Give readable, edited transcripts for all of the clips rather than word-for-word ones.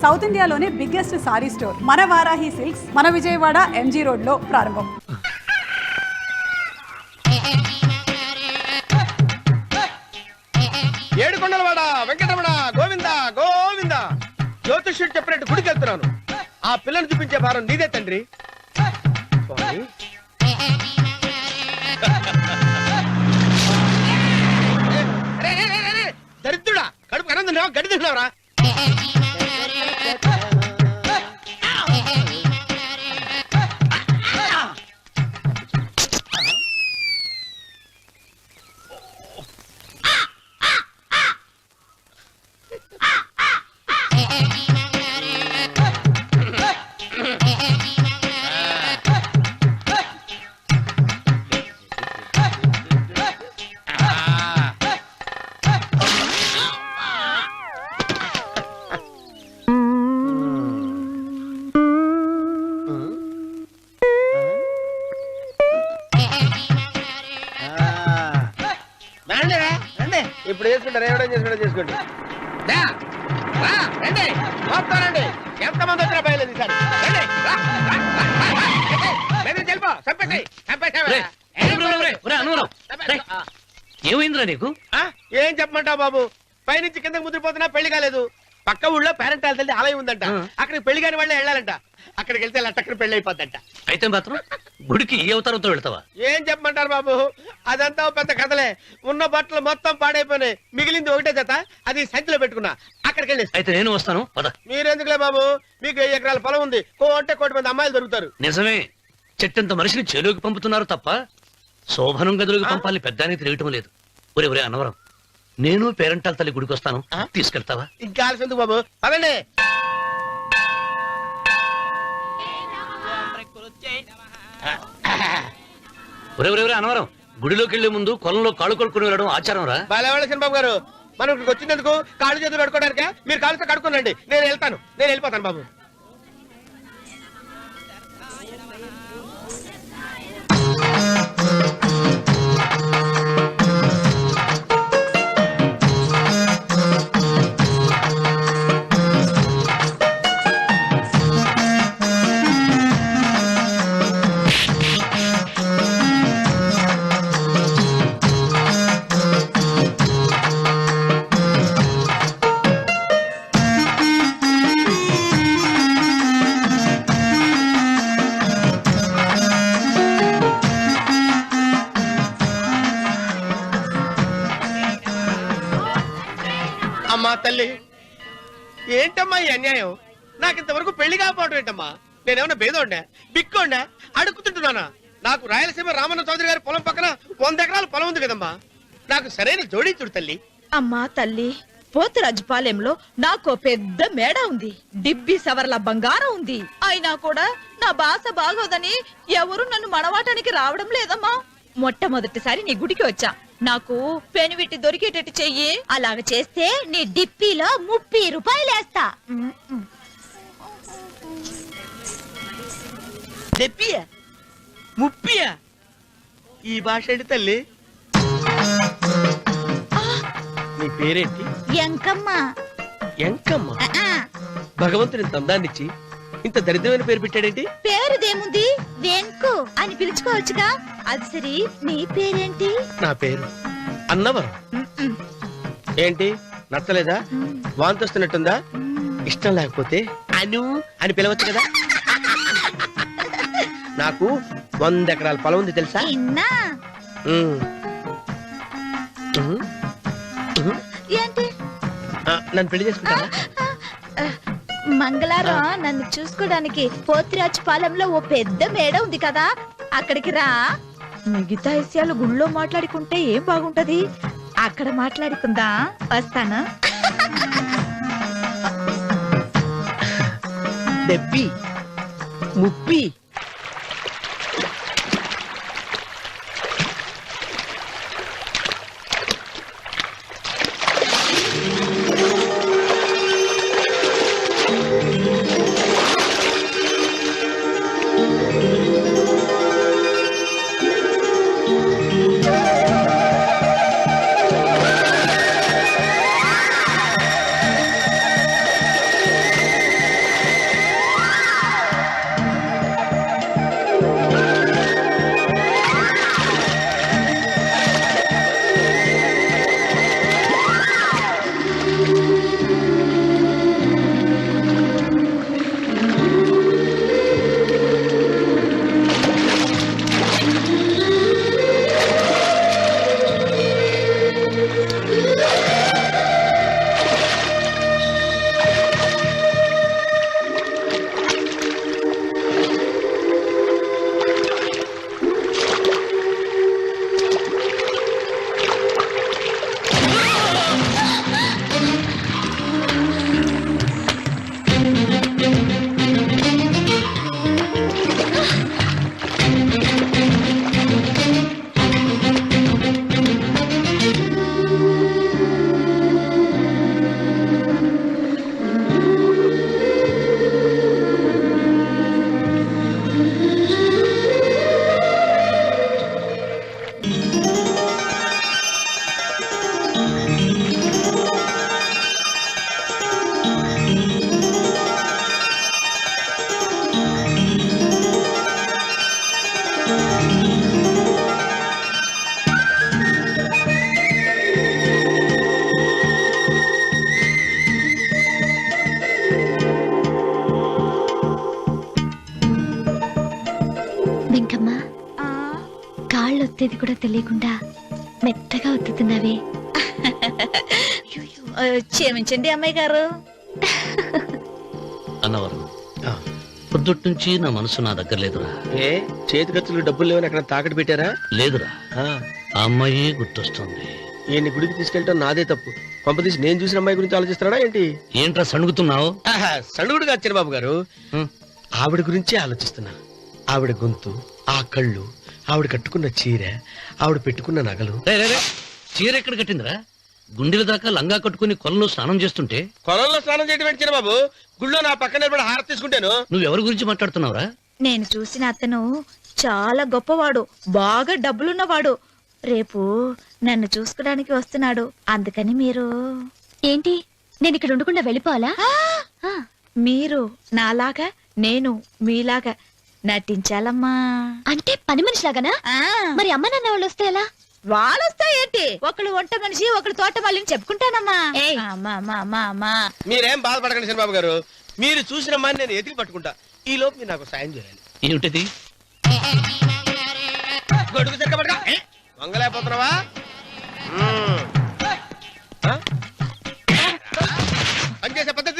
South ఇండియాలోనే biggest sorry store మన Varahi silks మన విజయవాడ ఎంజీ రోడ్ లో ప్రారంభం. ఏడుకొండలవాడ వెంకటరమణ గోవింద గోవింద. జ్యోతిష్యుడు చెప్పినట్టు గుడికి వెళ్తున్నాను. ఆ పిల్లని చూపించే భారం నీదే తండ్రి. దరిద్రుడా, కడుపు కనందున్నావా, గడి తిన్నావురా? ఇప్పుడు చేసుకుంటారు, ఏమైనా చేసుకుంటారు చేసుకోండి. రండి, ఎంతమంది వచ్చినా బయలుదేరి సార్. ఏమైందిరా నీకు? ఏం చెప్పమంటావు బాబు, పైనుంచి కిందకి ముద్రపోతున్నా పెళ్లి కాలేదు. పక్క ఊళ్ళో పేరెంట్ తల్లి ఆలయం ఉందంట, అక్కడికి పెళ్లి కాని వాళ్ళే వెళ్ళాలంట. అక్కడికి వెళ్తే లట్టక్కన పెళ్లి అయిపోద్దంట. అయితే మాత్రం గుడికి ఏ అవతారంతో వెళ్తావా? ఏం చెప్పమంటారు బాబు, అదంతా పెద్ద కథలే. ఉన్న బట్టలు మొత్తం పాడైపోయినాయి, మిగిలింది ఒకటే జత, అది సంచిలో పెట్టుకున్నా. అక్కడికి వెళ్ళి అయితే నేను వస్తాను. మీరెందుకులే బాబు, మీకు 1000 ఎకరాల పొలం ఉంది, కోటి మంది అమ్మాయిలు దొరుకుతారు. నిజమే, చెట్టంత మనిషిని చెరువుకి పంపుతున్నారు తప్ప శోభనం గదులకు పంపాలి పెద్దానికి తెలియటం లేదు. ఒరే అన్నవరం, నేను పేరెంటాల తల్లి గుడికి వస్తాను, తీసుకెళ్తావా? ఇంకా ఆలస్యం ఎందుకు బాబు, పదండి. ఒరే అన్నవరం, గుడిలోకి వెళ్లే ముందు కొలంలో కాళ్ళు కొడుకుని వెళ్ళడం ఆచారం రా. బాలేవాళ్ళ చంద్రబాబు గారు, మనం ఇక్కడికి వచ్చినందుకు కాళ్ళు చేతులు కడుక్కోవడానికే. మీరు కాళ్ళతో కడుక్కోనండి, నేను వెళ్ళిపోతాను బాబు. అమ్మా తల్లి, ఏంటమ్మా ఈ అన్యాయం? నాకు ఇంతవరకు పెళ్లి కాకపోవడం ఏంటమ్మా? నేనేమన్నా బేదోండా, బిక్కోండా, అడుగుతుంటున్నానా? నాకు రాయలసీమ రామన్న చౌదరి గారి పొలం పక్కన 100 ఎకరాల పొలం ఉంది కదమ్మా. నాకు సరైన జోడీ చూడు తల్లి. అమ్మా తల్లి, పోతురాజుపాలెంలో నాకు పెద్ద మేడ ఉంది, డిబ్బి సవర్ల బంగారం ఉంది. అయినా కూడా నా భాష బాగోదని ఎవరు నన్ను మనవాటానికి రావడం లేదమ్మా. మొట్టమొదటిసారి నీ గుడికి వచ్చా, నాకు పెనువిట్టి దొరికేటట్టు చెయ్యి. అలాగ చేస్తే నీ డిప్పిలో 30 రూపాయలు వేస్తా. డెప్పియా, ముప్పియా? ఈ భాష ఏంటి తల్లి? నీ పేరేంటి? ఎంకమ్మ. ఎంకమ్మ? భగవంతుని తందాన్నిచ్చి ఇంత దరిద్రమైన పేరు పెట్టాడేంటి? పేరుదేముంది, వెంకు అని పిలుచుకోవచ్చుగా. అది సరి, నీ పేరేంటి? నా పేరు అన్నవరం. ఏంటి నచ్చలేదా? వాంతి వస్తున్నట్టుందా? ఇష్టం లేకపోతే అను అని పిలవచ్చు కదా. నాకు 100 ఎకరాల పొలం ఉంది తెలుసా? ఏంటి? నన్ను పెళ్లి చేసుకుంటావా? మంగళవారం నన్ను చూసుకోవడానికి పోతిరాజు పాలెంలో ఓ పెద్ద మేడ ఉంది కదా, అక్కడికి రా. మిగతా విషయాలు గుళ్ళో మాట్లాడుకుంటే ఏం బాగుంటది, అక్కడ మాట్లాడుకుందా. వస్తాను. డెబ్బి, ముప్పి. ఒత్తేది కూడా తెలియకుండా మెత్తగా ఒత్తుతున్నావే. క్షమించండి అమ్మాయి గారు. అన్నవరం పొద్దుటి నుంచి నా మనసు నా దగ్గర లేదురా. ఏ చేతి ఖర్చులు డబ్బులు లేవని అక్కడ తాకట్టు పెట్టారా? లేదురా, ఆ అమ్మాయి గుర్తొస్తుంది. ఈయన్ని గుడికి తీసుకెళ్ళటం నాదే తప్పు. పంపదీసి నేను చూసిన అమ్మాయి గురించి ఆలోచిస్తాడా ఏంటి? ఏంట్రా సణుగుతున్నావు? సణుగుడుగా చిరబాబు గారు, ఆవిడ గురించి ఆలోచిస్తున్నా. ఆవిడ గొంతు, ఆ కళ్ళు, ఆవిడ కట్టుకున్న చీర, ఆవిడ పెట్టుకున్న నగలు. చీర ఎక్కడ కట్టిందిరా? గుండెల దాకా లంగా కట్టుకుని కొలంలో స్నానం చేస్తుంటే. కొలంలో స్నానం చేయడం ఏంటి చిరబాబు? గుళ్ళో నా పక్కన నిలబడి హారతి తీసుకుంటాను. నువ్వెవరి గురించి మాట్లాడుతున్నావురా? నేను చూసిన అతను చాలా గొప్పవాడు, బాగా డబ్బులున్నవాడు. రేపు నన్ను చూసుకోడానికి వస్తున్నాడు. అందుకని మీరు ఏంటి, నేను ఇక్కడ ఉండకుండా వెళ్ళిపోవాలా? మీరు నాలాగా, నేను మీలాగా నటించాలమ్మా. అంటే పని మనిషిలాగానా? మరి అమ్మ నాన్న వాళ్ళు వస్తే ఎలా? వాళ్ళొస్తా ఏంటి, ఒకళ్ళు వంట మనిషి, ఒకళ్ళు తోట మళ్ళీ చెప్పుకుంటానమ్మా. మీరేం బాధపడకండి చిరబాబు గారు. మీరు చూసిన అమ్మాయిని నేను ఎతికి పట్టుకుంటా. ఈ లోపు మీరు నాకు సాయం చేయాలి. ఏమిటిది? గొడుగు సరిగ్గా పట్టుకో. వంగలేకపోతున్నావా? పనిచేసే పద్ధతి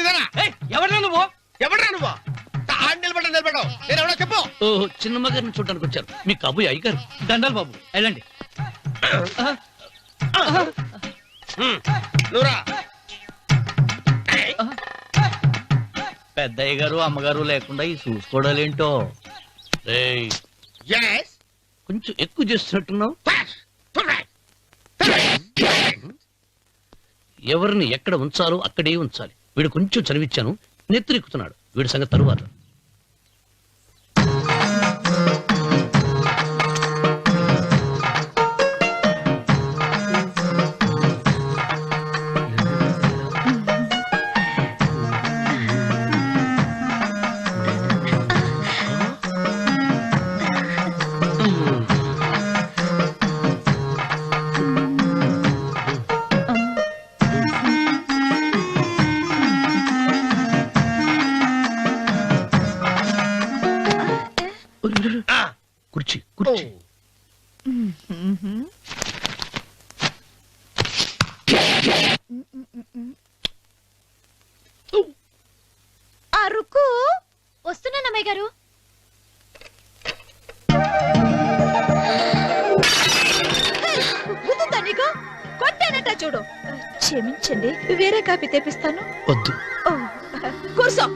ఎవరా నువ్వు? ఎవరా నువ్వు? నిలబడ్డావు. నేను ఎవడో చెప్పు. ఓహో, చిన్నమ్మ గారిని చూడడానికి వచ్చారు. మీ కాబోయే అయ్యగారు. దండాలు బాబు, వెళ్ళండి. నువ్వురా. పెద్దయ్య గారు అమ్మగారు లేకుండా ఈ చూసుకోవడాలేంటో. రేయ్, Yes. కొంచెం ఎక్కువ చేస్తున్నట్టున్నావు. ఎవరిని ఎక్కడ ఉంచాలో అక్కడే ఉంచాలి. వీడు కొంచెం చదివిచ్చాను, నెత్తిరెక్కుతున్నాడు. వీడి సంగతి తరువాత. కుర్చీ కుర్చీ. అరుకు వస్తున్నానమ్మాయి గారు. గుద్దుతా నీకు? కొట్టానట చూడు. క్షమించండి, వేరే కాపీ తెప్పిస్తాను. వద్దు. కూర్చో.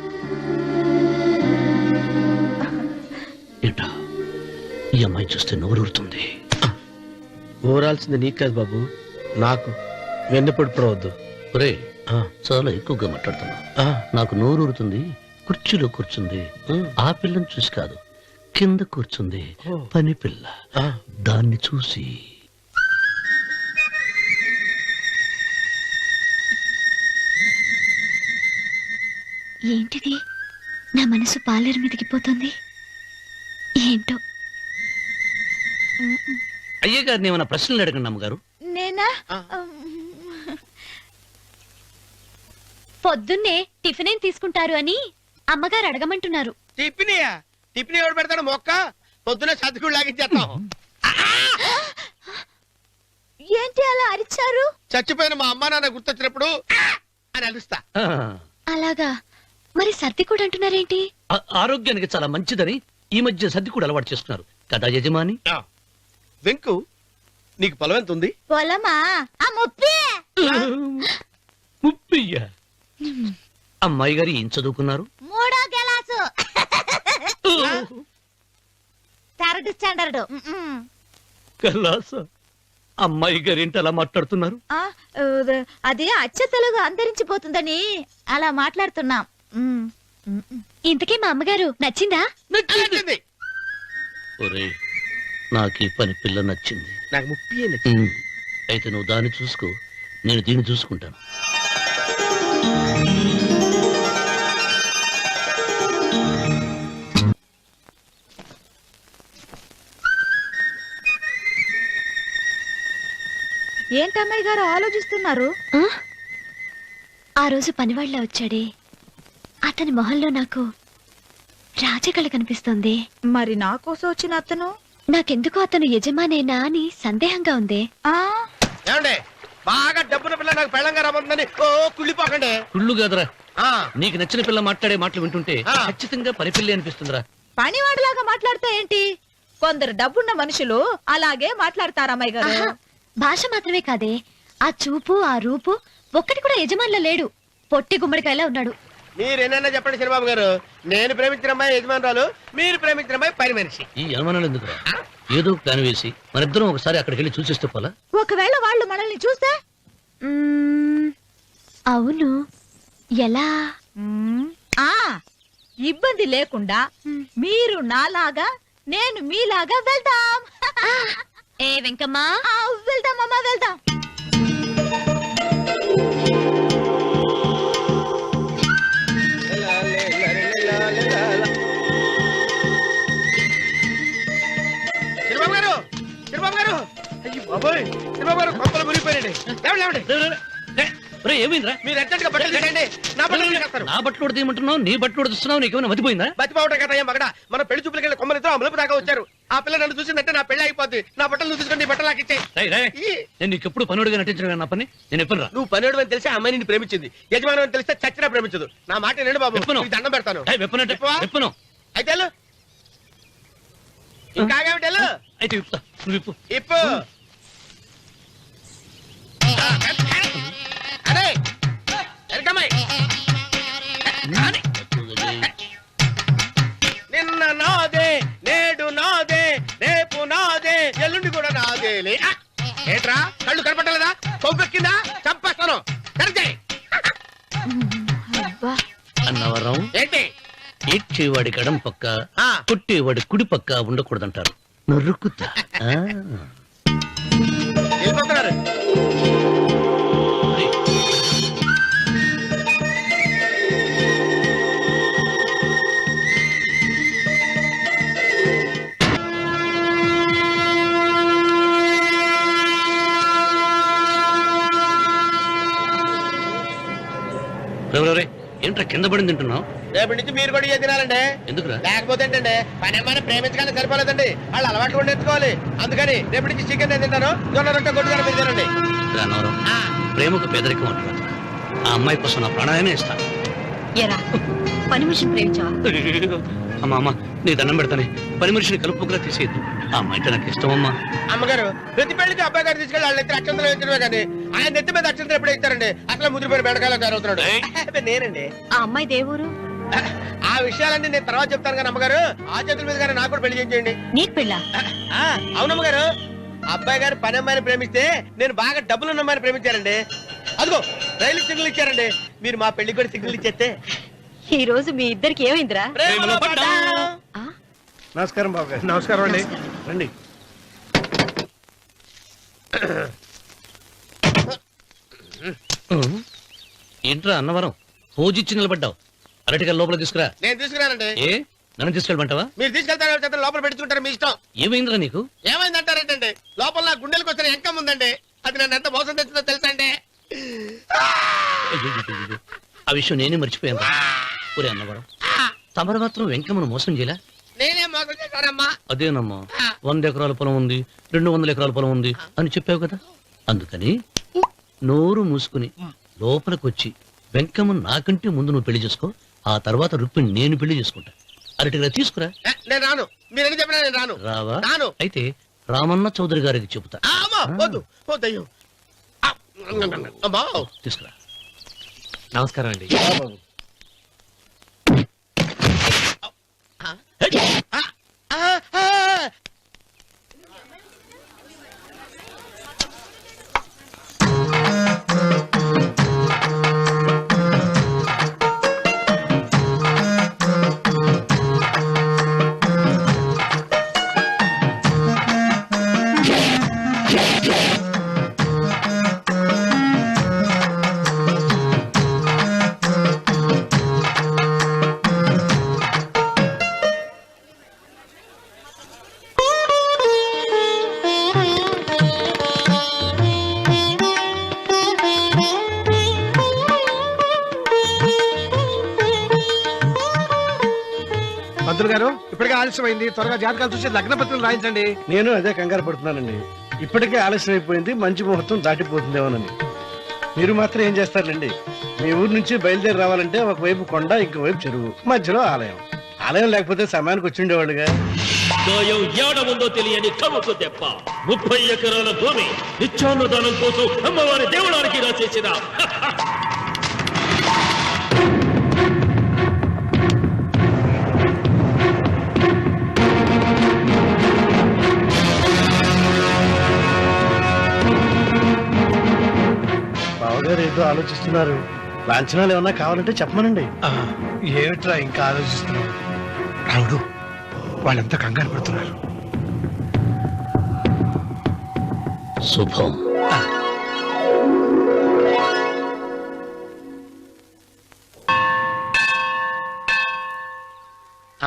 ఏంటా, ఈ అమ్మాయి చూస్తే నోరూరుతుంది. ఊరాల్సింది నీకు కాదు బాబు, నాకు. వెన్నెప్పుడు పడవద్దు. ఒరే, చాలా ఎక్కువగా మాట్లాడుతున్నా. నాకు నోరూరుతుంది. కుర్చీలో కూర్చుంది. ఆ పిల్లని చూసి కాదు, కింద కూర్చుంది పని పిల్ల. దాన్ని చూసి. ఏంటిది, నా మనసు పాలేరు మీదకి పోతుంది. ఏంటో. అయ్య గారిని ఏమైనా ప్రశ్నలు అడగండి అమ్మగారు. నేనా? పొద్దున్నే టిఫిన్ ఏం తీసుకుంటారు అని అమ్మగారు అడగమంటున్నారు. టిఫినియా? టిఫిన్ ఎవడు పెడతాడు? మొక్క పొద్దునే సర్దుకుడు లాగించేస్తాం. ఏంటి అలా అరిచారు? చచ్చిపోయిన మా అమ్మ నాన్న గుర్తొచ్చినప్పుడు అని అలుస్తా. అలాగా? మరి సర్ది కూడా అంటున్నారేంటి? ఆరోగ్యానికి చాలా మంచిదని ఈ మధ్య సర్ది కూడా అలవాటు చేస్తున్నారు కదా యజమాని. వెంకు, నీకు పొలం ఎంత ఉంది? పొలమా? ఆ ముప్పి. ముప్పయ్యా? అమ్మాయి గారు ఏం చదువుకున్నారు? 3వ క్లాసు, 3rd స్టాండర్డ్. కలాస. అమ్మాయి గారు ఏంటి అలా మాట్లాడుతున్నారు? అది అచ్చ తెలుగు అంతరించిపోతుందని అలా మాట్లాడుతున్నాం. ఇంతకీ మా అమ్మగారు నచ్చిందా? నచ్చింది. ఒరే, నాకు ఈ పని పిల్ల నచ్చింది. నాకు ముప్పి నచ్చింది. అయితే నువ్వు దాన్ని చూసుకో, నేను దీన్ని చూసుకుంటాను. ఏంటమ్మాయి గారు ఆలోచిస్తున్నారు? ఆ రోజు పనివాళ్ళ వచ్చాడే, అతని మొహంలో నాకు రాజకళ కనిపిస్తుంది. మరి నా కోసం వచ్చిన అతను నాకెందుకో అతను యజమానేనా అని సందేహంగా ఉందే. ఏమండి బాగా డబ్బున పిల్ల నాకు పెళ్ళంగా రాబోతుందని ఓ కుళ్ళిపోకండి. కుళ్ళు కాదురా, ఆ, నీకు నచ్చిన పిల్ల మాట్లాడే మాటలు వింటుంటే ఆ. ఖచ్చితంగా పని పిల్లి అనిపిస్తుందిరా. పనివాడిలాగా మాట్లాడతా ఏంటి? కొందరు డబ్బున్న మనుషులు అలాగే మాట్లాడతారమ్మాయి గారు. ఆహా, భాష మాత్రమే కాదే, ఆ చూపు ఆ రూపు ఒక్కటి కూడా యజమానిలో లేడు. పొట్టి గుమ్మడికాయలా ఉన్నాడు. మీరేనన్నా చెప్పండి శనిబాబు గారు, నేను ప్రేమించిన అమ్మాయి యజమానురాలు, మీరు ప్రేమించిన అమ్మాయి పని మనిషి. ఈ అనుమానాలు ఎందుకురా? ఏదో ప్లాన్ వేసి మనిద్దరం ఒకసారి అక్కడికి వెళ్ళి చూసేస్తే పోలా? ఒకవేళ వాళ్ళు మనల్ని చూస్తే? మ్మ్, అవును, ఎలా? ఆ ఇబ్బంది లేకుండా మీరు నాలాగా నేను మీలాగా వెళ్దాం. ఏ వెంకమ్మా, వెళ్దాం అమ్మా, వెళ్దాం. శనిబాబు గారు, శనిబాబు గారు, అయ్యి బాబోయ్, శనిబాబు గారు కొంపలు మునిగిపోయారండి. లేవండి, లేవండి. ఒరేయ్, ఏమైందిరా? మీరు అర్జెంట్ గా బట్టలు తీసేయండి, నా బట్టలు తీసేస్తారు. నా బట్టలు ఉడతీయమంటున్నావు, నీ బట్టలు ఉడుతున్నావు, నీకేమైనా మతిపోయిందా? బతిపోవటం కదా ఏం మగడ, మన పెళ్లి చూపులకి వెళ్ళి కొమ్మలతో అమలుపు దాకా వచ్చారు. ఆ పిల్ల నన్ను చూసిందంటే నా పెళ్లి అయిపోద్ది. నా బట్టలు నువ్వు తీసుకొని నీ బట్టలు నాకు ఇచ్చేయి. రేయ్, రేయ్, నేను నీకు ఎప్పుడు పనుడిగా నటించడం నా పని. నేను ఎప్పుడు రా? నువ్వు పనివాడు అని తెలిసి ఆ అమ్మాయి నిన్ను ప్రేమించింది, యజమాని అని తెలిస్తే చచ్చినా ప్రేమించదు. నా మాట వినండి బాబు, విప్పను. నీకు దండం పెడతాను. వెప్పనంటే విప్పవా? వెప్పను. అయితే వెళ్ళు. ఇంకా ఆగావిటి వెళ్ళు. అయితే విప్పుతా, నువ్వు విప్పు. ఇప్పు. అరే ఎరకమ్మాయి. నిన్న నాదే, నేడు నాదే, రేపు నాదే, ఎల్లుండి కూడా నాదేలే. ఏట్రా కళ్ళు కనపట్టలేదా? కొవ్వెక్కిందా? చంపేస్తాను. కరెక్టే. అన్నవరం, ఏంటి? ఏడ్చేవాడి గడం పక్క, ఆ. కొట్టేవాడి కుడి పక్క ఉండకూడదంటారు. నరుకుతా. ఆ. వెళ్ళిపోతున్నారు. రేయ్, రేయ్, ఏంట్రా కింద పడింది తింటున్నావు? రేపటి నుంచి మీరు కూడా ఇదే తినాలండి. ఎందుకురా? లేకపోతే ఏంటండి, పని ఏమైనా ప్రేమించగానే సరిపోలేదండి, వాళ్ళు అలవాట్లు కూడా నేర్చుకోవాలి. అందుకని రేపటి నుంచి చికెన్ నేను తింటాను, జొన్న రొట్టె కొట్టుగా మీరు తినండి. రా అన్నవరం, ప్రేమకు పేదరికం అంటారు. ఆ అమ్మాయి కోసం నా ప్రాణాయనే ఇస్తాను. ఎరా పని మనిషిని ప్రేమించావా? అమ్మా అమ్మ, నీ దండం పెడతానే, పని మనిషిని కలుపుకులా తీసేయద్దు. ఆ అమ్మాయి అంటే నాకు ఇష్టం అమ్మా. అమ్మగారు ప్రతి పెళ్లికి అబ్బాయి గారు తీసుకెళ్ళి వాళ్ళ ఎత్తి అక్షంతలు వేయించడమే కానీ ఆయన నెత్తి మీద అక్షంతలు ఎప్పుడే ఇస్తారండి. అసలు ముదిరిపోయిన బెడకాయలు తయారవుతున్నాడు. అబ్బే, నేనండి. ఆ అమ్మాయి దేవురు ఆ విషయాలన్నీ నేను తర్వాత చెప్తాను కానీ అమ్మగారు, ఆ చేతుల మీద కానీ నాకు కూడా పెళ్లి చేయండి. నీకు పెళ్ళా? అవునమ్మగారు, అబ్బాయి గారు పని అమ్మాయిని ప్రేమిస్తే నేను బాగా డబ్బులున్న అమ్మాయిని ప్రేమించారండి. అదిగో రైలు సిగ్నల్ ఇచ్చారండి. మీరు మా పెళ్లికి కూడా సిగ్నల్ ఇచ్చేస్తే ఈ రోజు మీ ఇద్దరికి ఏమైందిరా? ప్రేమలో పడ్డాం. నమస్కారం బాబు గారు. నమస్కారం అండి. రండి. ఏంట్రా అన్నవరం, పోజిచ్చి నిలబడ్డావు? అరటిగా లోపల తీసుకురా. నేను తీసుకురానండి. ఏ, నన్ను తీసుకెళ్ళమంటావా? మీరు తీసుకెళ్తారో చేత లోపల పెట్టుకుంటారు, మీ ఇష్టం. ఏమైందిరా నీకు? ఏమైందంటారేంటండి, లోపల నా గుండెలకు వచ్చిన ఎంకం ఉందండి, అది నన్ను ఎంత మోసం తెచ్చిందో తెలుసా అండి. అయ్యయ్యయ్యయ్యో, ఆ విషయం నేనే మర్చిపోయాను. ఒరే అన్నవరం, తమరు మాత్రం వెంకమ్మను మోసం చేయలే? నేనే మోసం చేశానమ్మా. అదేనమ్మా, 100 ఎకరాల పొలం ఉంది, 200 ఎకరాల పొలం ఉంది అని చెప్పావు కదా, అందుకని నోరు మూసుకుని లోపలికి వచ్చి వెంకమ్మను నాకంటే ముందు నువ్వు పెళ్లి చేసుకో, ఆ తర్వాత రుక్మిణి నేను పెళ్లి చేసుకుంటా. అరటిగా తీసుకురా. నేను రాను, మీరని చెప్పినా నేను రాను. రావా? రాను. అయితే రామన్న చౌదరి గారికి చెబుతా. అమ్మా వద్దు, వద్దయ్యో. అమ్మా తీసుకురా. నమస్కారం అండి. పంతులు గారు ఇప్పటికే ఆలస్యమైంది, త్వరగా జాతకాలు చూసి లగ్న పత్రికలు రాయించండి. నేను అదే కంగారు పడుతున్నానండి. ఇప్పటికే ఆలస్యం అయిపోయింది, మంచి ముహూర్తం దాటిపోతుందేమోనని. మీరు మాత్రం ఏం చేస్తారండి? మీ ఊరు నుంచి బయలుదేరి రావాలంటే ఒకవైపు కొండ, ఇంకోవైపు చెరువు, మధ్యలో ఆలయం. ఆలయం లేకపోతే సమయానికి వచ్చి ఉండేవాళ్ళుగా. గాయం ఏడ ఉందో తెలియని కవుకు దెబ్బ 30 ఎకరాల భూమి నిత్యాన్నదానం కోసం అమ్మవారి దేవుడానికి రాసేసిన బావగారు ఏదో ఆలోచిస్తున్నారు. లాంఛనాలు ఏమన్నా కావాలంటే చెప్పమనండి. ఏమిట్రా ఇంకా ఆలోచిస్తున్నావు? రావుడు, వాళ్ళంతా కంగారు పడుతున్నారు. శుభం.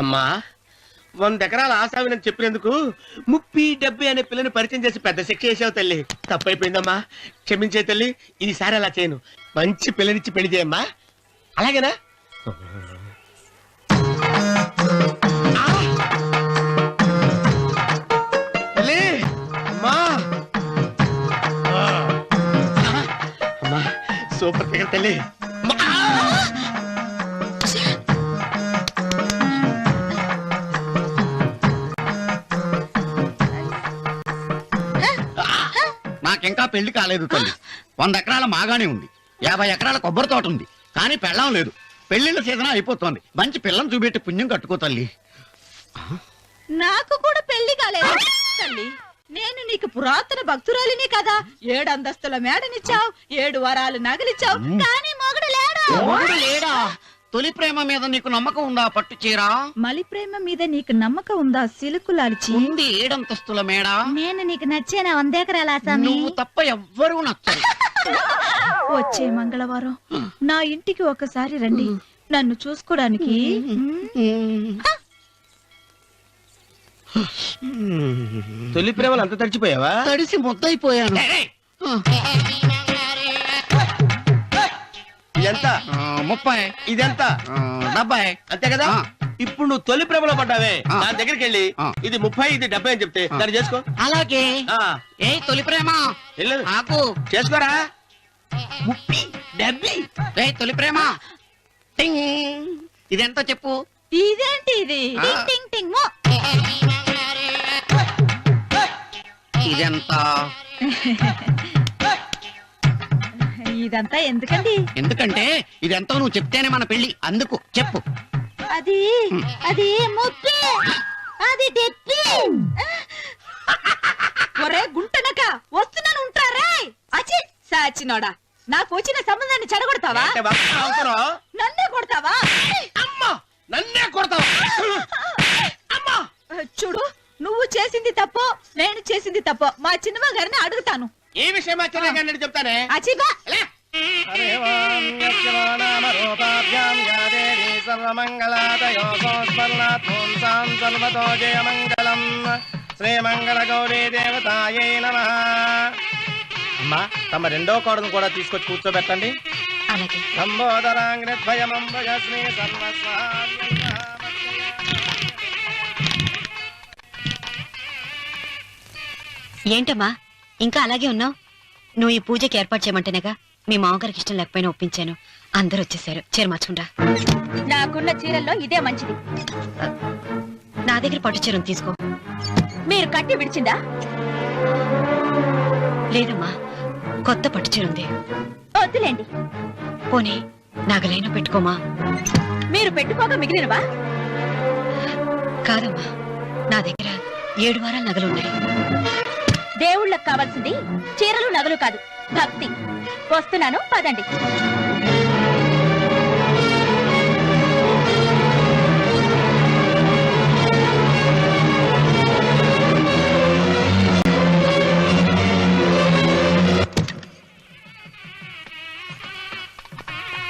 అమ్మా, 100 ఎకరాల ఆశావినని చెప్పినందుకు 30-70 అనే పిల్లని పరిచయం చేసి పెద్ద శిక్ష చేసావు తల్లి. తప్పైపోయిందమ్మా, క్షమించే తల్లి. ఈసారి అలా చేయను. మంచి పిల్లనిచ్చి పెళ్లి చేయమ్మా. అలాగేనా? తల్లి, అమ్మా. అమ్మా, సూపర్ ఫిగర్ తల్లి. నాకింకా పెళ్లి కాలేదు తల్లి. 100 ఎకరాల మాగానే ఉంది, 50 ఎకరాల కొబ్బరి తోట ఉంది, కానీ పెళ్ళం లేదు. పెళ్లిళ్ళ సీజన్ అయిపోతోంది. మంచి పిల్లని చూపెట్టి పుణ్యం కట్టుకో తల్లి. నాకు కూడా పెళ్లి కాలేదు తల్లి. నేను నీకు పురాతన భక్తురాలిని కదా. 7 అంతస్తుల మేడనిచ్చావు, 7 వరాలు నగలిచ్చావు, కానీ మొగుడు లేడు. మొగుడు లేడా? తొలి ప్రేమ మీద నీకు నమ్మకం ఉందా? పట్టు చీరా. మలి ప్రేమ మీద నీకు నమ్మకం ఉందా? సిలుకులాల్చి ఉంది 7 అంతస్తుల మేడ. నేను నీకు నచ్చేనా 100 ఎకరాల ఆసామి? నువ్వు తప్ప ఎవ్వరూ నచ్చరు. వచ్చే మంగళవారం నా ఇంటికి ఒకసారి రండి, నన్ను చూసుకోవడానికి. తొలి ప్రేమలు అంత తడిచిపోయావా? తడిసి ముద్దయిపోయాను. ఇదెంత? 30. ఇదెంత? 70. అంతే కదా. ఇప్పుడు నువ్వు తొలి ప్రేమలో పడ్డావే, దాని దగ్గరికి వెళ్ళి ఇది 30 ఇది 70 అని చెప్తే దాన్ని చేసుకో. అలాగే. ఏ తొలి ప్రేమ వెళ్ళు, నాకు చేసుకోరా. 30, 70. ఏ తొలి ప్రేమ టింగ్. ఇదెంత చెప్పు? ఇదేంటి ఇది? టింగ్ టింగ్ టింగ్ మో. ఇదెంత? ఇదంతా ఎందుకండి? ఎందుకంటే ఇదెంతో నువ్వు చెప్తేనే మన పెళ్లి. అందుకు చెప్పు. అది అది 30, అది 70. ఒరే గుంటనక, వస్తున్నాను ఉంటారా? అచి సాచినోడా, నాకు వచ్చిన సంబంధాన్ని చెడగొడతావా? అంటే బాగా అవసరం. నన్నే కొడతావా? అమ్మా, నన్నే కొడతావా? అమ్మా, చూడు, నువ్వు చేసింది తప్పు, నేను చేసింది తప్పు. మా చిన్నమ్మ గారిని అడుగుతాను. ఈ విషయం ఆశ్చర్యంగా చెప్తానే. అచిబా శ్రీమంగళ గౌరీ దేవతాయై నమః. అమ్మా, తమ రెండో కోడను కూడా తీసుకొచ్చి కూర్చోబెట్టండి. అలాగే. లంబోదరాంగ్రద్వయమంబుజ శ్రీ సర్వస్వామ్యై నమః. ఏంటమ్మా ఇంకా అలాగే ఉన్నావు? నువ్వు ఈ పూజకి ఏర్పాటు చేయమంటేనేగా మీ మామగారికి ఇష్టం లేకపోయినా ఒప్పించాను. అందరూ వచ్చేసారు. చీర మార్చుకుంటా. నాకున్న చీరల్లో ఇదే మంచిది. నా దగ్గర పట్టు చీరను తీసుకో. మీరు కట్టి విడిచిందా? లేదమ్మా, కొత్త పట్టు చీర ఉంది. వద్దులేండి. పోనీ నాగలైనా పెట్టుకోమా. మీరు పెట్టుకోక మిగిలినవా? కాదమ్మా, నా దగ్గర 7 వారాల నగలున్నాయి. దేవుళ్ళకు కావాల్సింది చీరలు నగలు కాదు, భక్తి. వస్తున్నాను, పదండి.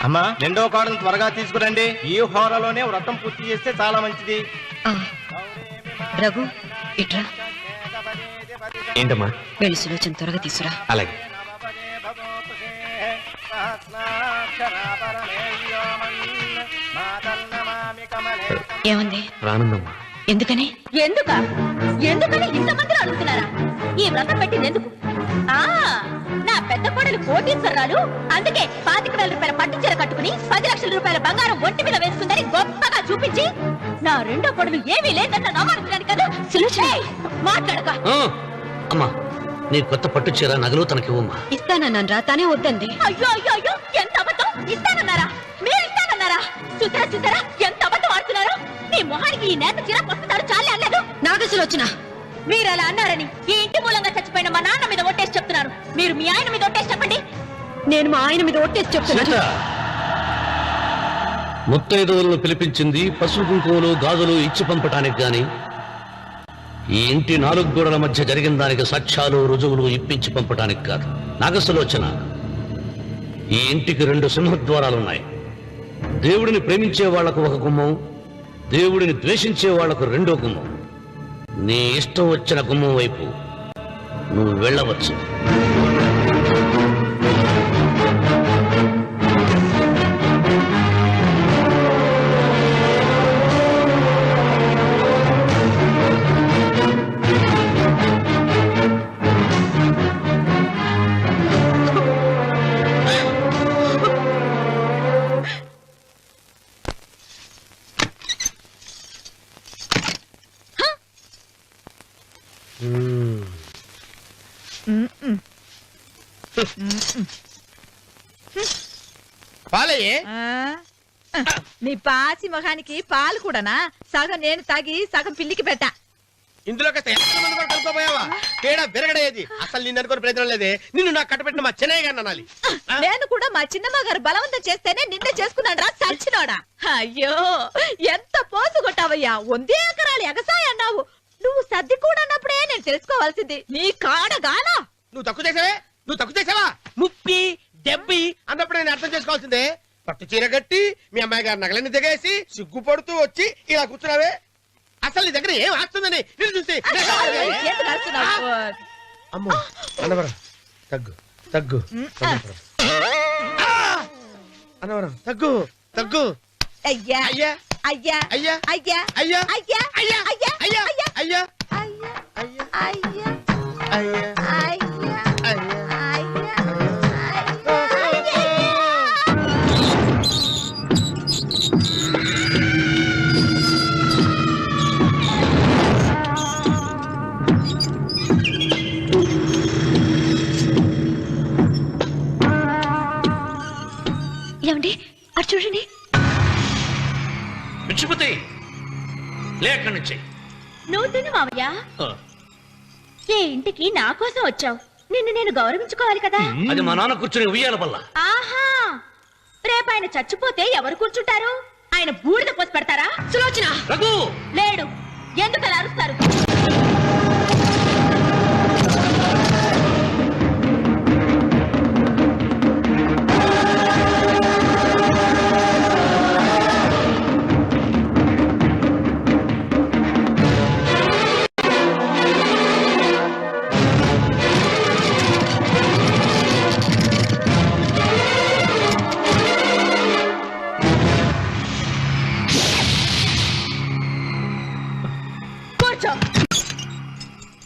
అమ్మా, రెండో కోడను త్వరగా తీసుకురండి. ఈ హోరలోనే వ్రతం పూర్తి చేస్తే చాలా మంచిది. రఘు, ఇట్రా. ఏంటమ్మా? వెళ్ళి సులోచన త్వరగా తీసురా. అలాగే. సహస్రాక్షరాపరమేయోమన్ మాతర్నమామి కమలే ఏముంది? రానుందమ్మా. ఎందుకని? ఎందుకని ఇంతమందిని అడుగుతున్నారా? ఈ వ్రతం పెట్టింది ఎందుకు? నా పెద్ద కోడలు కోటీశ్వరరాలు, అందుకే 25,000 రూపాయల పట్టు చీర కట్టుకుని 10 లక్షల రూపాయల బంగారం ఒంటి మీద వేసుకుందని గొప్పగా చూపించి నా రెండో కోడలు ఏమీ లేదన్న నమ్మకం కదా. మాట్లాడక. అమ్మా, నీ కొత్త పట్టు చీర నగలు తనకివ్వమ్మా. ఇస్తానన్నాను రా, తానే వద్దంది. అయ్యో అయ్యో అయ్యో, ఎంత అబద్ధం! ఇస్తానన్నారా? మీరు ఇస్తానన్నారా? చూసారా ఎంత అబద్ధం ఆడుతున్నారు? నీ మొహానికి ఈ నేత చీర వస్తున్నారు చాలే అనలేదు. నాగసులోచన, మీరు అలా అన్నారని ఈ ఇంటి మూలంగా చచ్చిపోయిన మా నాన్న మీద ఒట్టేసి చెప్తున్నారు. మీరు మీ ఆయన మీద ఒట్టేసి చెప్పండి. నేను మా ఆయన మీద ఒట్టేసి చెప్తున్నాను. ముత్తైదువులను పిలిపించింది పసుపు కుంకుమలు గాజులు ఇచ్చి పంపటానికి గాని, ఈ ఇంటి 4 గోడల మధ్య జరిగిన దానికి సాక్ష్యాలు రుజువులు ఇప్పించి పంపటానికి కాదు. నాగసులోచన, ఈ ఇంటికి 2 సింహద్వారాలున్నాయి. దేవుడిని ప్రేమించే వాళ్లకు ఒక గుమ్మం, దేవుడిని ద్వేషించే వాళ్లకు 2వ గుమ్మం. నీ ఇష్టం వచ్చిన గుమ్మం వైపు నువ్వు వెళ్ళవచ్చు. పాలయ్యే. నీ పాచి మొహానికి పాలు కూడానా? సగం నేను తాగి సగం పిల్లికి పెట్టా. ఇందులో కలుపుకోపోయావా? తేడా విరగడేది. అసలు నిన్ను అనుకునే ప్రయత్నం లేదే. నిన్ను నాకు కట్టబెట్టిన మా చెన్నయ్య గారిని అనాలి. నేను కూడా మా చిన్నమ్మ గారు బలవంతం చేస్తేనే నిన్నే చేసుకున్నాడు రా చచ్చినోడా. అయ్యో, ఎంత పోసు కొట్టావయ్యా! 100 ఎకరాలు ఎగసాయ అన్నావు. నువ్వు సర్ది కూడా అన్నప్పుడే నేను తెలుసుకోవాల్సింది. నీ కాడగానా? నువ్వు తక్కువ చేసావా? 30, 70 అన్నప్పుడు నేను అర్థం చేసుకోవాల్సిందే. పట్టు చీర కట్టి మీ అమ్మాయి గారి నగలన్నీ దిగేసి సిగ్గుపడుతూ వచ్చి ఇలా కూర్చున్నావే. అసలు నీ దగ్గర ఏం ఆస్తుందని నేను చూసి. అమ్మో అన్నవరం తగ్గు తగ్గు. అన్నవరం తగ్గు తగ్గు. అయ్యా అయ్యా అయ్యా అయ్యా అయ్యా అయ్యా అయ్యా అయ్యా అయ్యా అయ్యా అయ్యా అయ్యా అయ్యా అయ్యా అయ్యా అయ్యా ఏమండి అటు చూడండి. పిచ్చిపోతే లేక నుంచి నువ్వు తిను మావయ్య. ఏ ఇంటికి నా కోసం వచ్చావు? నిన్ను నేను గౌరవించుకోవాలి కదా. అది మా నాన్న కూర్చుని ఉయ్యాల వల్ల. ఆహా, రేపు ఆయన చచ్చిపోతే ఎవరు కూర్చుంటారు? ఆయన బూడిద పోసి పెడతారా? సులోచన రఘు లేడు. ఎందుకు అలా అరుస్తారు?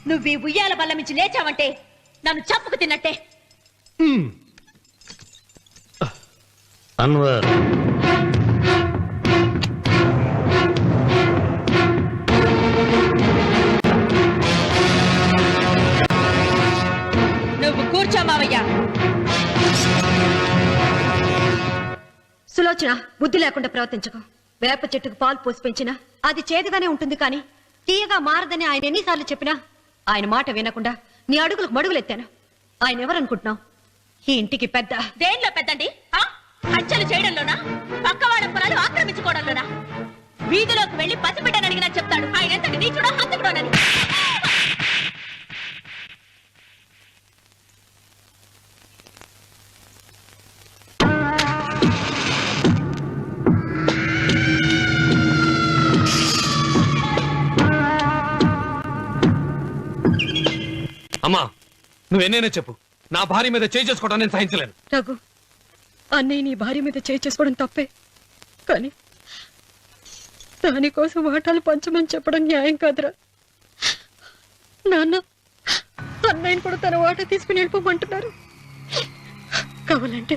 నువ్వు ఈ ఉయ్యాల బల్ల మించి లేచావంటే నన్ను చప్పుకు తిన్నట్టే. అన్వర్, నువ్వు కూర్చో మావయ్య. సులోచన, బుద్ధి లేకుండా ప్రవర్తించకు. వేప చెట్టుకు పాలు పోసి పెంచినా అది చేదుగానే ఉంటుంది, కానీ తీయగా మారదని ఆయన ఎన్నిసార్లు చెప్పినా ఆయన మాట వినకుండా నీ అడుగులకు మడుగులెత్తాను. ఆయన ఎవరనుకుంటున్నావు? ఈ ఇంటికి పెద్ద. దేనిలో పెద్దండి? హత్యలు చేయడంలోనా? పక్కవాడ పొలాలు ఆక్రమించుకోవడంలోనా? వీధిలోకి వెళ్లి పసిబిడ్డని అడిగినా చెప్తాడు ఆయన ఎంతటి నీచుడో హంతకుడోనని. అమ్మా, నువ్వెన్నైనా చెప్పు, నా భార్య మీద చేయి చేసుకోవడం నేను సహించలేను. రఘు, అన్నయ్య నీ భార్య మీద చేయి చేసుకోవడం తప్పే, కానీ దానికోసం వాటాలు పంచమని చెప్పడం న్యాయం కాదురా. నాన్న అన్నయ్యని కూడా తన వాటా తీసుకుని వెళ్ళిపోమంటున్నారు. కావాలంటే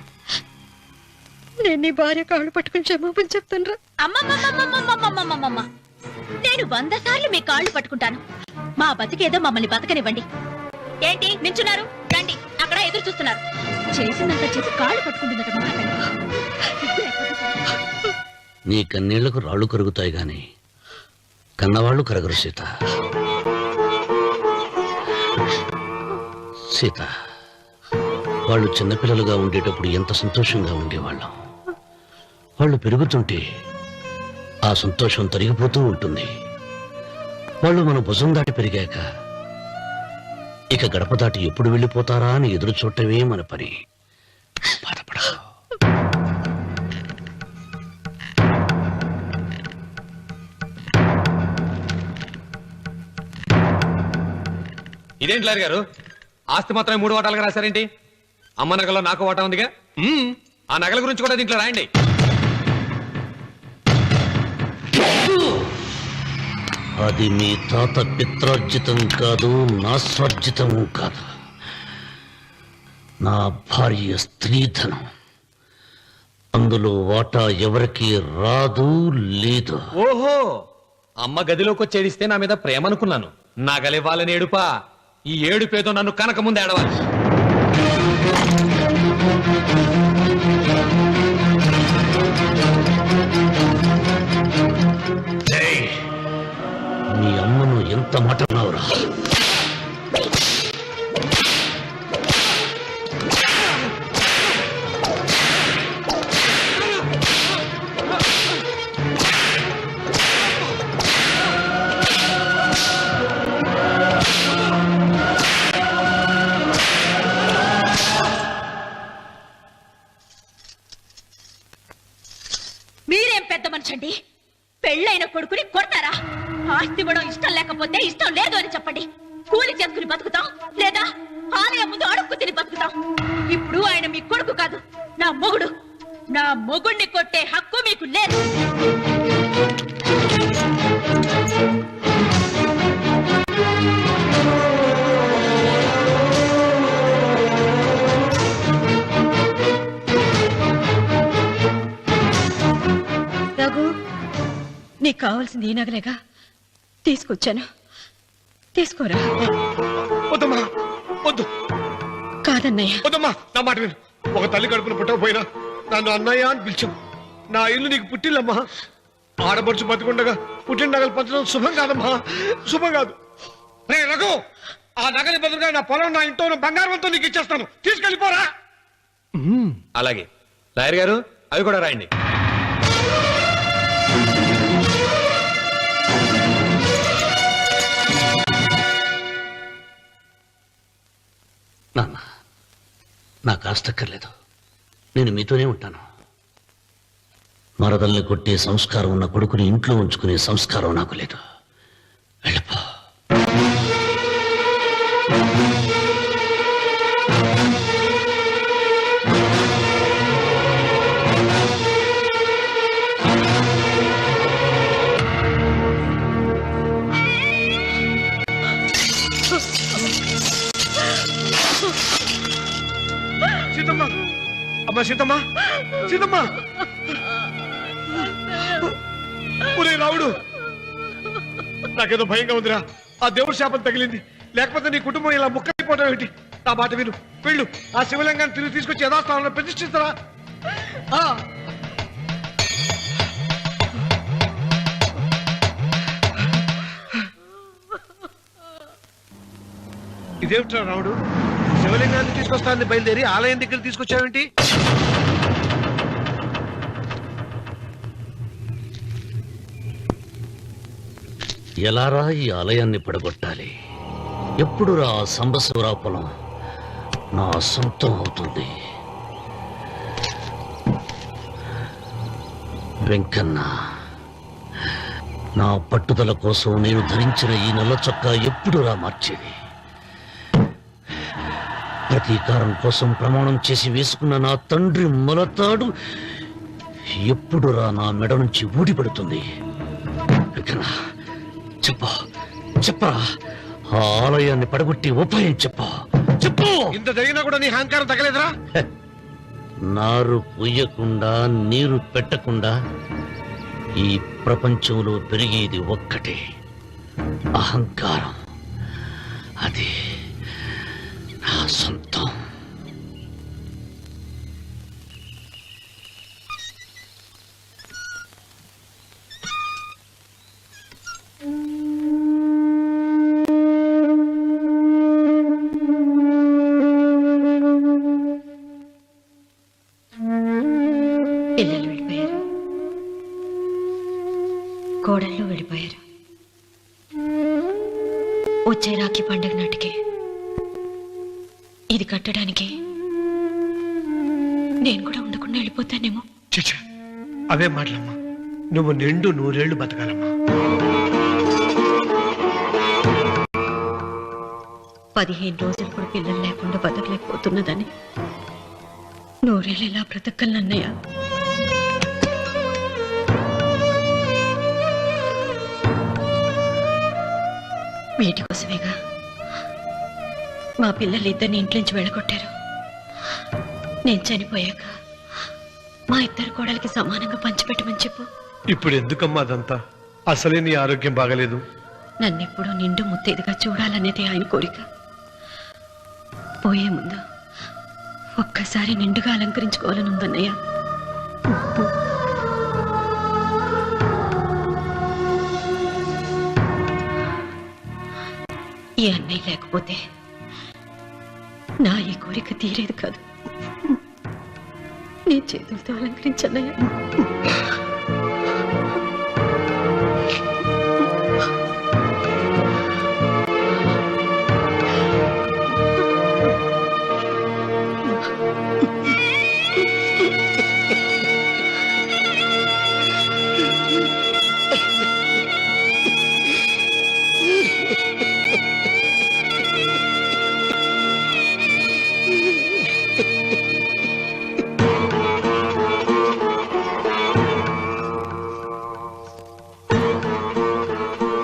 నేను నీ భార్య కాళ్ళు పట్టుకుని క్షమాపణ చెప్తాను. అమ్మమ్మమ్మమ్మమ్మమ్మమ్మమ్మమ్మ నేను 100 సార్లు మీ కాళ్ళు పట్టుకుంటాను. మా బతికేదో మమ్మల్ని బతకనివ్వండి. ఏంటి నించున్నారు? రండి, అక్కడ ఎదురు చూస్తున్నారు. చేసిందంతా చేసి కాళ్ళు పట్టుకుంటుందట మా అతను. నీ కన్నీళ్లకు రాళ్ళు కరుగుతాయి గాని కన్నవాళ్ళు కరగరు సీత. సీత, వాళ్ళు చిన్నపిల్లలుగా ఉండేటప్పుడు ఎంత సంతోషంగా ఉండేవాళ్ళం. వాళ్ళు పెరుగుతుంటే ఆ సంతోషం తరిగిపోతూ ఉంటుంది. వాళ్ళు మన భుజం దాటి పెరిగాక ఇక గడప దాటి ఎప్పుడు వెళ్ళిపోతారా అని ఎదురు చూడటమే మన పని. బాధపడ. ఇదేంటి లాయర్ గారు, ఆస్తి మాత్రమే 3 వాటాలుగా రాశారేంటి? అమ్మ నగలో నాకు వాటా ఉందిగా. ఆ నగల గురించి కూడా దీంట్లో రాయండి. అది మీ తాత పిత్రార్జితం కాదు, నా స్వార్జితం కాదు. నా భార్య స్త్రీధనం. అందులో వాటా ఎవరికి రాదు లేదు. ఓహో, అమ్మ గదిలోకి వచ్చి ఏడిస్తే నా మీద ప్రేమ అనుకున్నాను. నగలివ్వాలని ఏడుపా. ఈ ఏడుపేదో నన్ను కనక ముందు ఏడవాలి. మీ అమ్మను ఎంత మాట అన్నావురా? మీరేం పెద్ద మనిషండి? పెళ్ళైన కొడుకుని కొడతారా? ఆస్తి ఇవ్వడం ఇష్టం లేకపోతే ఇష్టం లేదు అని చెప్పండి. కూలి చేసుకుని బతుకుతాం, లేదా ఆలయం ముందు అడుక్కు తిని బతుకుతాం. ఇప్పుడు ఆయన మీ కొడుకు కాదు, నా మొగుడు. నా మొగుడిని కొట్టే హక్కు మీకు లేదు. రఘు, నీకు కావాల్సింది ఈ నగలేగా తీసుకొచ్చాను. తీసుకోరా. వద్దమ్మా, వద్దు. కాదన్నయ్య. వద్దమ్మా, నా మాట విను. ఒక తల్లి కడుపున పుట్టకపోయినా నన్ను అన్నయ్య అని పిలిచావు. నా ఇల్లు నీకు పుట్టిల్లమ్మా. ఆడపడుచు బతికుండగా పుట్టిన నగలు పంచడం శుభం కాదమ్మా, శుభం కాదు. రే రఘు, ఆ నగలి బదులుగా నా పొలం, నా ఇంట్లో ఉన్న బంగారంతో నీకు ఇచ్చేస్తాను. తీసుకెళ్ళిపోరా. అలాగే లాయర్ గారు, అవి కూడా రాయండి. నాన్న, నాకు ఆస్తక్కర్లేదు. నేను మీతోనే ఉంటాను. మరదల్ని కొట్టే సంస్కారం ఉన్న కొడుకుని ఇంట్లో ఉంచుకునే సంస్కారం నాకు లేదు. వెళ్ళిపో. సీతమ్మ, అమ్మ సీతమ్మ, సీతమ్మ. ఒరే రావుడు, నాకేదో భయంగా ఉందిరా. ఆ దేవుడి శాపం తగిలింది. లేకపోతే నీ కుటుంబం ఇలా ముక్కైపోవడం ఏంటి? నా మాట విను, వెళ్ళు. ఆ శివలింగాన్ని తిరిగి తీసుకొచ్చి యథాస్థానంలో ప్రతిష్ఠిస్తారా? ఇదేమిట్రా రావుడు, శివలింగాన్ని తీసుకొస్తానని బయలుదేరి ఆలయం దగ్గర తీసుకొచ్చావేంటి? ఎలారా ఈ ఆలయాన్ని పడగొట్టాలి? ఎప్పుడురా సంబశివరా పొలం నా సొంతం అవుతుంది? వెంకన్న, నా పట్టుదల కోసం నేను ధరించిన ఈ నల్ల చొక్కా ఎప్పుడురా మార్చేది? ప్రతీకారం కోసం ప్రమాణం చేసి వేసుకున్న నా తండ్రి మొలతాడు ఎప్పుడురా నా మెడ నుంచి ఊడిపడుతుంది? వికనా చెప్పు చెప్పరా ఆ ఆలయాన్ని పడగొట్టి ఉపాయం చెప్పు చెప్పు. ఇంత జరిగినా కూడా నీ అహంకారం తగ్గలేదురా? నారు పుయ్యకుండా నీరు పెట్టకుండా ఈ ప్రపంచంలో పెరిగేది ఒక్కటే, అహంకారం. అది నా సొంతం. పిల్లలు వెళ్ళిపోయారు, కోడళ్ళు వెళ్ళిపోయారు. వచ్చే రాఖీ పండుగ నాటికి ఇది కట్టడానికి నేను కూడా ఉండకుండా వెళ్ళిపోతానేమో. చిచ్చా, అవే మాటలమ్మా. నువ్వు నిండు 100 ఏళ్ళు బతకాలమ్మా. 15 రోజులు కూడా పిల్లలు లేకుండా బతకలేకపోతున్నదని 100 ఏళ్ళు ఎలా బ్రతకలన్నయ్య? వీటి కోసమేగా మా పిల్లలు ఇద్దరిని ఇంట్లోంచి వెళ్ళగొట్టారు. నేను చనిపోయాక మా ఇద్దరు కోడలికి సమానంగా పంచిపెట్టమని చెప్పు. ఇప్పుడు ఎందుకమ్మా అదంతా? అసలే నీ ఆరోగ్యం బాగలేదు. నన్నెప్పుడు నిండు ముత్తైదుగా చూడాలనేది ఆయన కోరిక. పోయే ముందు ఒక్కసారి నిండుగా అలంకరించుకోవాలని ఉందన్నయ్య. ఈ అన్నయ్య లేకపోతే నా ఈ కోరిక తీరేది కాదు. నీ చేతులతో అలంకరించన్నయ్య.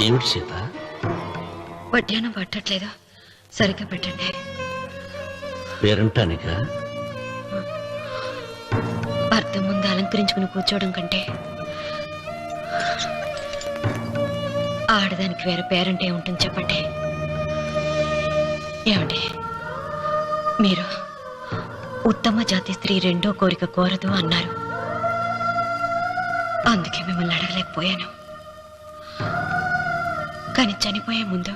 ఏమిటి సీత? వడ్డానం పట్టట్లేదు, సరిగ్గా పెట్టండి. పేరంటానికా? అర్థం ముందు అలంకరించుకుని కూర్చోవడం కంటే ఆడదానికి వేరే పేరంటే ఉంటుంది చెప్పండి. ఏమండి, మీరు ఉత్తమ జాతి స్త్రీ రెండో కోరిక కోరదు అన్నారు. అందుకే మిమ్మల్ని అడగలేకపోయాను. కానీ చనిపోయే ముందు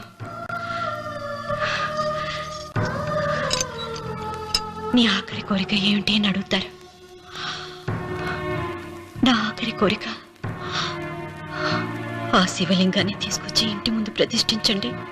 నీ ఆఖరి కోరిక ఏమిటి అని అడుగుతారు. నా ఆఖరి కోరిక ఆ శివలింగాన్ని తీసుకొచ్చి ఇంటి ముందు ప్రతిష్ఠించండి.